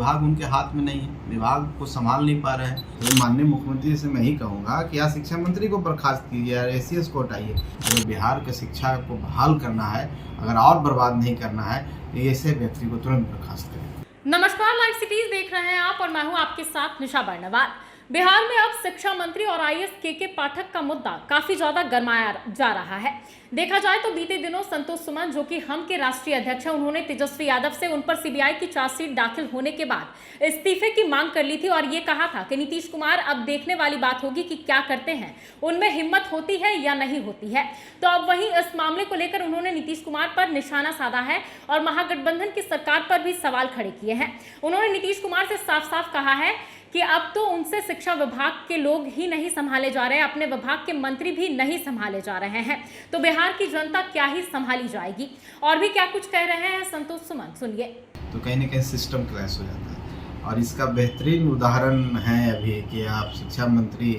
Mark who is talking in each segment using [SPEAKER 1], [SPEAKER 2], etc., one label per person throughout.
[SPEAKER 1] विभाग उनके हाथ में नहीं है, विभाग को संभाल नहीं पा रहे हैं। तो माननीय मुख्यमंत्री से मैं ही कहूँगा कि या शिक्षा मंत्री को बर्खास्त कीजिए या ACS को हटाइए। अगर बिहार की शिक्षा को बहाल करना है, अगर और बर्बाद नहीं करना है, तो ऐसे व्यक्ति को तुरंत बर्खास्त करें।
[SPEAKER 2] नमस्कार, लाइव सिटीज देख रहे हैं आप और मैं हूं आपके साथ निशा बर्नवाल। बिहार में अब शिक्षा मंत्री और IAS के पाठक का मुद्दा काफी ज्यादा गरमाया जा रहा है। देखा जाए तो बीते दिनों संतोष सुमन, जो कि हम के राष्ट्रीय अध्यक्ष हैं, उन्होंने तेजस्वी यादव से उन पर CBI की चार्जशीट दाखिल होने के बाद इस्तीफे की मांग कर ली थी और ये कहा था कि नीतीश कुमार अब देखने वाली बात होगी कि क्या करते हैं, उनमें हिम्मत होती है या नहीं होती है। तो अब वहीं इस मामले को लेकर उन्होंने नीतीश कुमार पर निशाना साधा है और महागठबंधन की सरकार पर भी सवाल खड़े किए हैं। उन्होंने नीतीश कुमार से साफ साफ कहा है कि अब तो उनसे शिक्षा विभाग के लोग ही नहीं संभाले जा रहे हैं, अपने विभाग के मंत्री भी नहीं संभाले जा रहे हैं, तो बिहार की जनता क्या ही संभाली जाएगी। और भी क्या कुछ कह रहे हैं संतोष सुमन, सुनिए।
[SPEAKER 1] तो कहीं ना कहीं सिस्टम क्रैश हो जाता है और इसका बेहतरीन उदाहरण है अभी कि आप शिक्षा मंत्री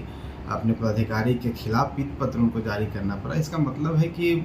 [SPEAKER 1] अपने पदाधिकारी के खिलाफ पीत पत्र उनको जारी करना पड़ा। इसका मतलब है कि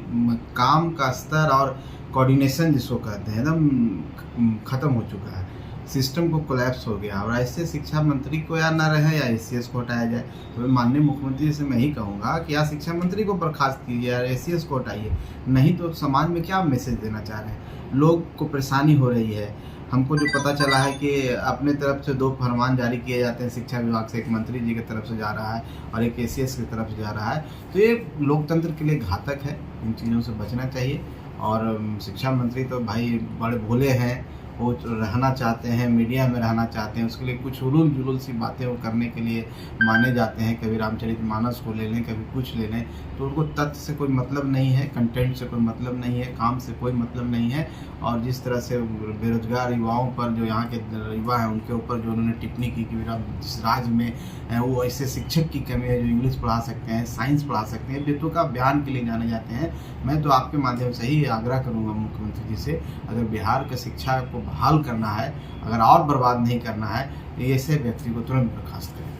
[SPEAKER 1] काम का स्तर और कोऑर्डिनेशन जिसको कहते हैं एकदम खत्म हो चुका है, सिस्टम को कोलैप्स हो गया। और ऐसे शिक्षा मंत्री को या ना रहे या ACS को हटाया जाए। तो माननीय मुख्यमंत्री से मैं ही कहूँगा कि या शिक्षा मंत्री को बर्खास्त कीजिए या ACS को हटाइए। नहीं तो समाज में क्या मैसेज देना चाह रहे हैं, लोग को परेशानी हो रही है। हमको जो पता चला है कि अपने तरफ से 2 फरमान जारी किए जाते हैं शिक्षा विभाग से, एक मंत्री जी की तरफ से जा रहा है और एक ACS की तरफ से जा रहा है। तो ये लोकतंत्र के लिए घातक है, इन चीज़ों से बचना चाहिए। और शिक्षा मंत्री तो भाई बड़े भोले हैं, वो रहना चाहते हैं, मीडिया में रहना चाहते हैं, उसके लिए कुछ उलूल जुलूल सी बातें वो करने के लिए माने जाते हैं। कभी रामचरितमानस को ले लें, कभी कुछ ले लें, तो उनको तथ्य से कोई मतलब नहीं है, कंटेंट से कोई मतलब नहीं है, काम से कोई मतलब नहीं है। और जिस तरह से बेरोजगार युवाओं पर, जो यहाँ के युवा हैं उनके ऊपर जो उन्होंने टिप्पणी की कि जिस राज्य में वो ऐसे शिक्षक की कमी है जो इंग्लिश पढ़ा सकते हैं, साइंस पढ़ा सकते हैं, बेतुका बयान के लिए जाने जाते हैं। मैं तो आपके माध्यम से ही आग्रह करूँगा मुख्यमंत्री जी से, अगर बिहार की शिक्षा को बहाल करना है, अगर और बर्बाद नहीं करना है, तो ऐसे व्यक्ति को तुरंत बर्खास्त करें।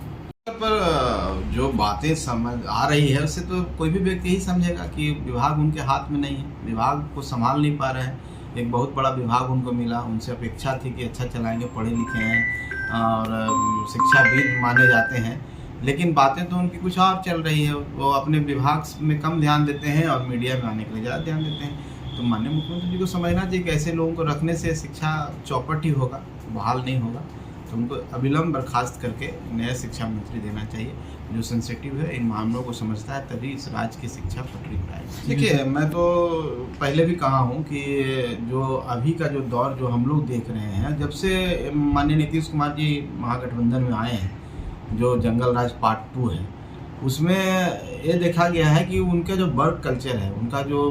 [SPEAKER 1] पर जो बातें समझ आ रही है उससे तो कोई भी व्यक्ति ही समझेगा कि विभाग उनके हाथ में नहीं है, विभाग को संभाल नहीं पा रहे हैं। एक बहुत बड़ा विभाग उनको मिला, उनसे अपेक्षा थी कि अच्छा चलाएंगे, पढ़े लिखे हैं और शिक्षाविद माने जाते हैं, लेकिन बातें तो उनकी कुछ और चल रही है। वो अपने विभाग में कम ध्यान देते हैं और मीडिया में आने के लिए ज़्यादा ध्यान देते हैं। तो माननीय मुख्यमंत्री जी को समझना चाहिए कि ऐसे लोगों को रखने से शिक्षा चौपट ही होगा, बहाल नहीं होगा। तो उनको अविलंब बर्खास्त करके नया शिक्षा मंत्री देना चाहिए, जो सेंसिटिव है, इन मामलों को समझता है, तभी इस राज्य की शिक्षा पटरी पर आएगी। देखिए, मैं तो पहले भी कहा हूँ कि जो अभी का जो दौर जो हम लोग देख रहे हैं, जब से माननीय नीतीश कुमार जी महागठबंधन में आए हैं, जो जंगल राज पार्ट 2 है, उसमें ये देखा गया है कि उनका जो वर्क कल्चर है, उनका जो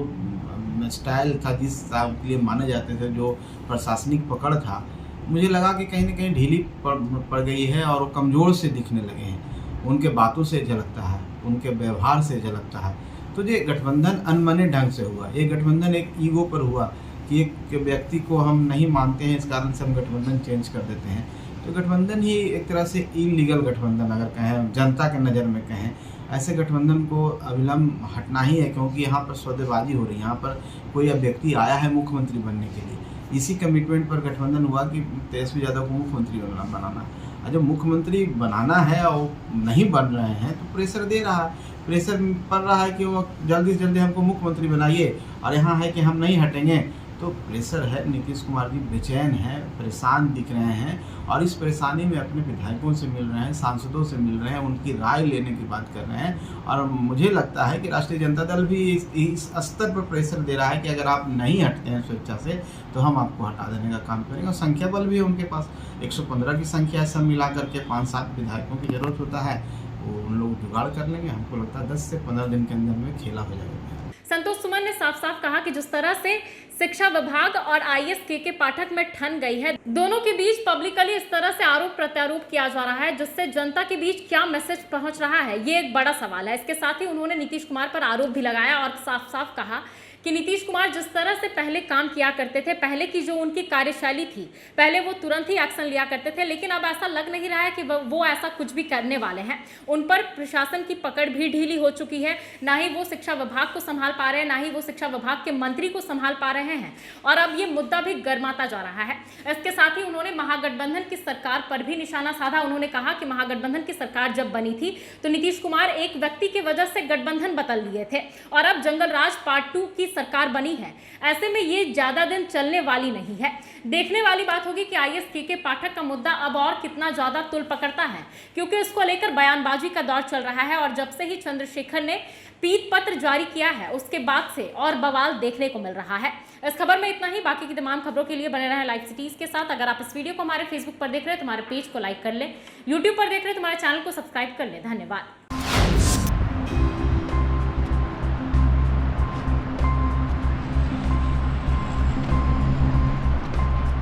[SPEAKER 1] स्टाइल था, जिस के लिए माने जाते थे, जो प्रशासनिक पकड़ था, मुझे लगा कि कहीं ना कहीं ढीली पड़ गई है और वो कमज़ोर से दिखने लगे हैं। उनके बातों से झलकता है, उनके व्यवहार से झलकता है। तो ये गठबंधन अनमने ढंग से हुआ, ये गठबंधन एक ईगो पर हुआ कि एक व्यक्ति को हम नहीं मानते हैं, इस कारण से हम गठबंधन चेंज कर देते हैं। तो गठबंधन ही एक तरह से इलीगल गठबंधन अगर कहें, जनता के नज़र में कहें, ऐसे गठबंधन को अविलंब हटना ही है, क्योंकि यहाँ पर सौदेबाजी हो रही है। यहाँ पर कोई व्यक्ति आया है मुख्यमंत्री बनने के लिए, इसी कमिटमेंट पर गठबंधन हुआ कि तेजस्वी यादव को मुख्यमंत्री बनाना। और जब मुख्यमंत्री बनाना है और नहीं बन रहे हैं तो प्रेशर दे रहा है, प्रेशर पड़ रहा है कि वो जल्दी से जल्दी हमको मुख्यमंत्री बनाइए, और यहाँ है कि हम नहीं हटेंगे। तो प्रेशर है, नीतीश कुमार जी बेचैन हैं, परेशान दिख रहे हैं और इस परेशानी में अपने विधायकों से मिल रहे हैं, सांसदों से मिल रहे हैं, उनकी राय लेने की बात कर रहे हैं। और मुझे लगता है कि राष्ट्रीय जनता दल भी इस स्तर पर प्रेशर दे रहा है कि अगर आप नहीं हटते हैं स्वेच्छा से तो हम आपको हटा देने का काम करेंगे। और संख्या बल भी है उनके पास, 115 की संख्या है, सब मिला करके 5-7 विधायकों की जरूरत होता है, वो उन लोग जुगाड़ कर लेंगे। हमको लगता है 10 से 15 दिन के अंदर में खेला हो जाएगा।
[SPEAKER 2] संतोष सुमन ने साफ साफ कहा कि जिस तरह से शिक्षा विभाग और IAS के पाठक में ठन गई है, दोनों के बीच पब्लिकली इस तरह से आरोप प्रत्यारोप किया जा रहा है, जिससे जनता के बीच क्या मैसेज पहुंच रहा है, ये एक बड़ा सवाल है। इसके साथ ही उन्होंने नीतीश कुमार पर आरोप भी लगाया और साफ साफ कहा कि नीतीश कुमार जिस तरह से पहले काम किया करते थे, पहले की जो उनकी कार्यशैली थी, पहले वो तुरंत ही एक्शन लिया करते थे, लेकिन अब ऐसा लग नहीं रहा है कि वो ऐसा कुछ भी करने वाले हैं। उन पर प्रशासन की पकड़ भी ढीली हो चुकी है, ना ही वो शिक्षा विभाग को संभाल पा रहे हैं, ना ही वो शिक्षा विभाग के मंत्री को संभाल पा रहे हैं, और अब ये मुद्दा भी गर्माता जा रहा है। इसके साथ ही उन्होंने महागठबंधन की सरकार पर भी निशाना साधा। उन्होंने कहा कि महागठबंधन की सरकार जब बनी थी तो नीतीश कुमार एक व्यक्ति की वजह से गठबंधन बदल लिए थे, और अब जंगल राज पार्ट 2 की सरकार बनी है। ऐसे में ये ज्यादा दिन चलने वाली नहीं है। देखने वाली बात होगी कि आईएएस के पाठक का मुद्दा अब और कितना ज्यादा तुल पकड़ता है, क्योंकि इसको लेकर बयानबाजी का दौर चल रहा है, और जब से ही चंद्रशेखर ने पीत पत्र जारी किया है उसके बाद से और बवाल देखने को मिल रहा है। इस खबर में इतना ही। बाकी की तमाम खबरों के लिए बने रहें लाइव सिटीज के साथ। अगर आप इस वीडियो को हमारे फेसबुक पर देख रहे हैं तो हमारे पेज को लाइक कर लें, यूट्यूब पर देख रहे हैं तो हमारे चैनल को सब्सक्राइब कर लें। धन्यवाद।